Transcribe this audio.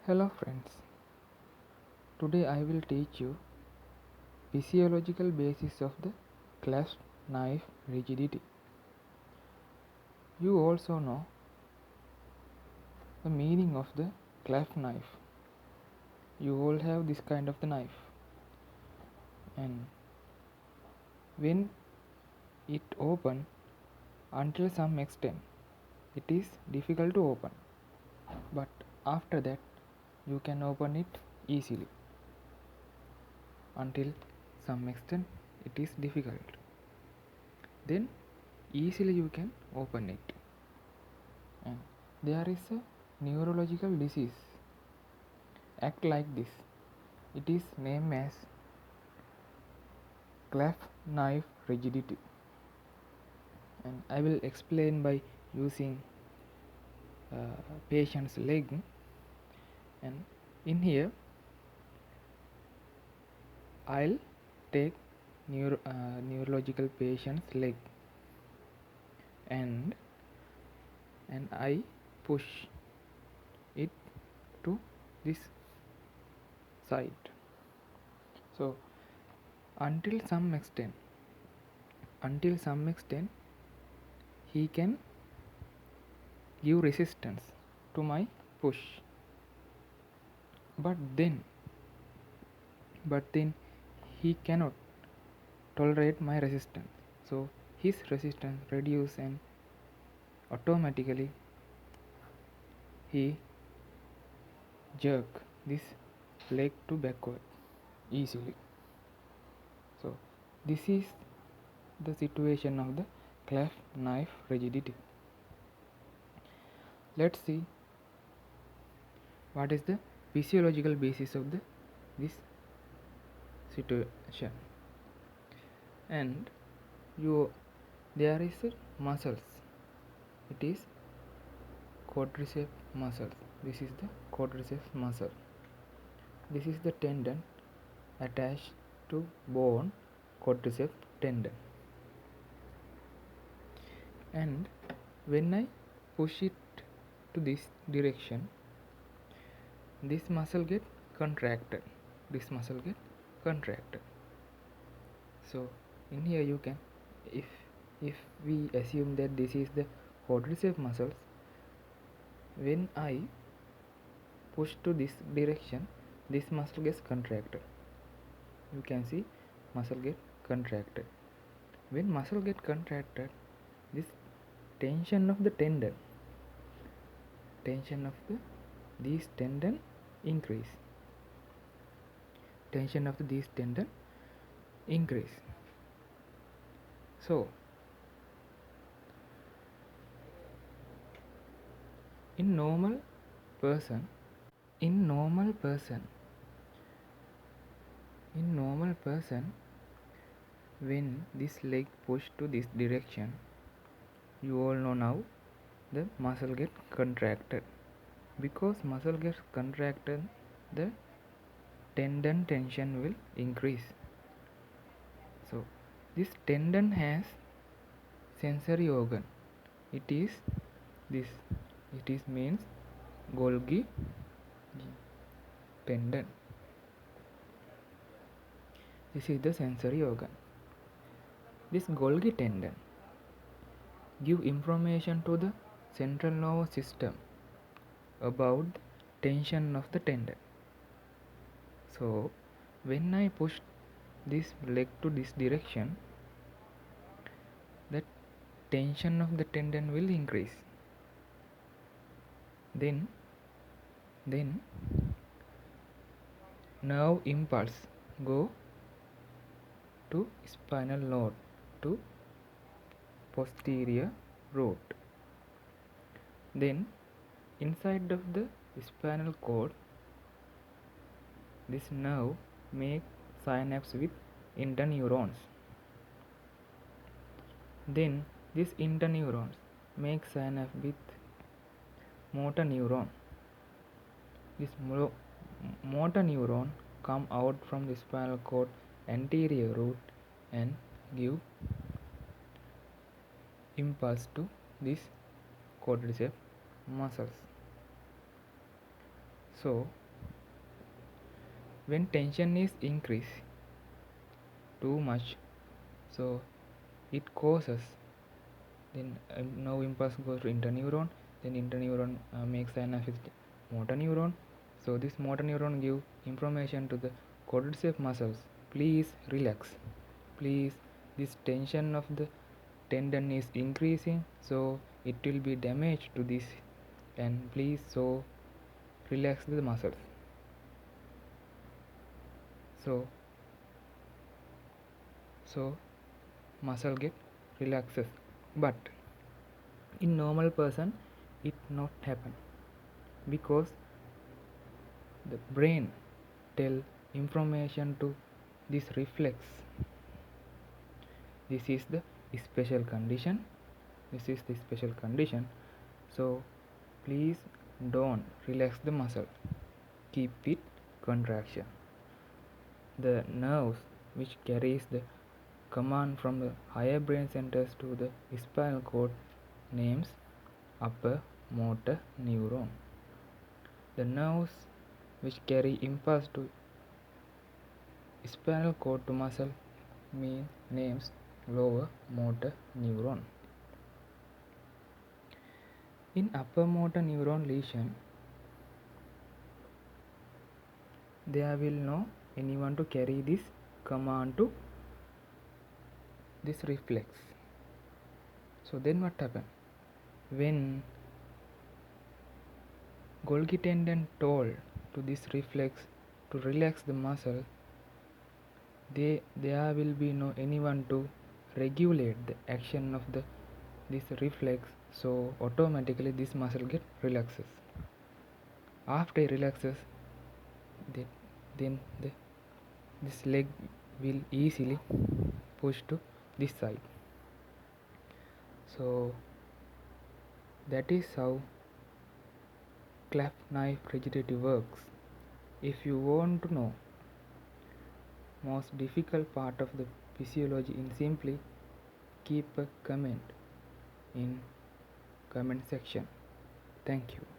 Hello friends, today I will teach you physiological basis of the clasp knife rigidity. You also know the meaning of the clasp knife. You all have this kind of the knife, and when it open until some extent it is difficult to open, but after that you can open it easily. Until some extent it is difficult, then easily you can open it. And there is a neurological disease act like this. It is named as clasp knife rigidity, and I will explain by using patient's leg. And in here I'll take neurological patient's leg, and I push it to this side. So until some extent he can give resistance to my push, but then he cannot tolerate my resistance, so his resistance reduce, and automatically he jerk this leg to backward easily. So this is the situation of the clasp knife rigidity. Let's see what is the physiological basis of this situation. And there is a muscles. It is quadriceps muscle. This is the quadriceps muscle. This is the tendon attached to bone, quadriceps tendon. And when I push it to this direction, this muscle get contracted. So in here you can, if we assume that this is the quadriceps muscles, when I push to this direction, this muscle gets contracted. You can see muscle get contracted. When muscle get contracted, this tension of the tendon, these tendon increase. So in normal person, when this leg push to this direction, you all know now the muscle get contracted. Because muscle gets contracted, the tendon tension will increase. So this tendon has sensory organ. It is means Golgi tendon. This is the sensory organ. This Golgi tendon give information to the central nervous system about tension of the tendon. So when I push this leg to this direction, the tension of the tendon will increase. Then nerve impulse go to spinal node to posterior root. Then inside of the spinal cord, this nerve make synapse with interneurons. Then these interneurons make synapse with motor neuron. This motor neuron come out from the spinal cord anterior root and give impulse to these quadriceps muscles. So when tension is increased too much, so it causes, then now impulse goes to interneuron, then interneuron makes synapse with motor neuron. So this motor neuron give information to the quadriceps muscles, please relax, please, this tension of the tendon is increasing, so it will be damage to this, and please, so relax the muscles. So muscle get relaxes, but in normal person it not happen, because the brain tell information to this reflex. This is the special condition, this is the special condition. So please don't relax the muscle, keep it contraction. The nerves which carries the command from the higher brain centers to the spinal cord names upper motor neuron. The nerves which carry impulse to spinal cord to muscle names lower motor neuron. In upper motor neuron lesion, there will no anyone to carry this command to this reflex. So then what happen? When Golgi tendon told to this reflex to relax the muscle, there will be no anyone to regulate the action of this reflex, so automatically this muscle get relaxes. After it relaxes, then this leg will easily push to this side. So that is how clasp knife rigidity works. If you want to know most difficult part of the physiology in simply, keep a comment in comment section. Thank you.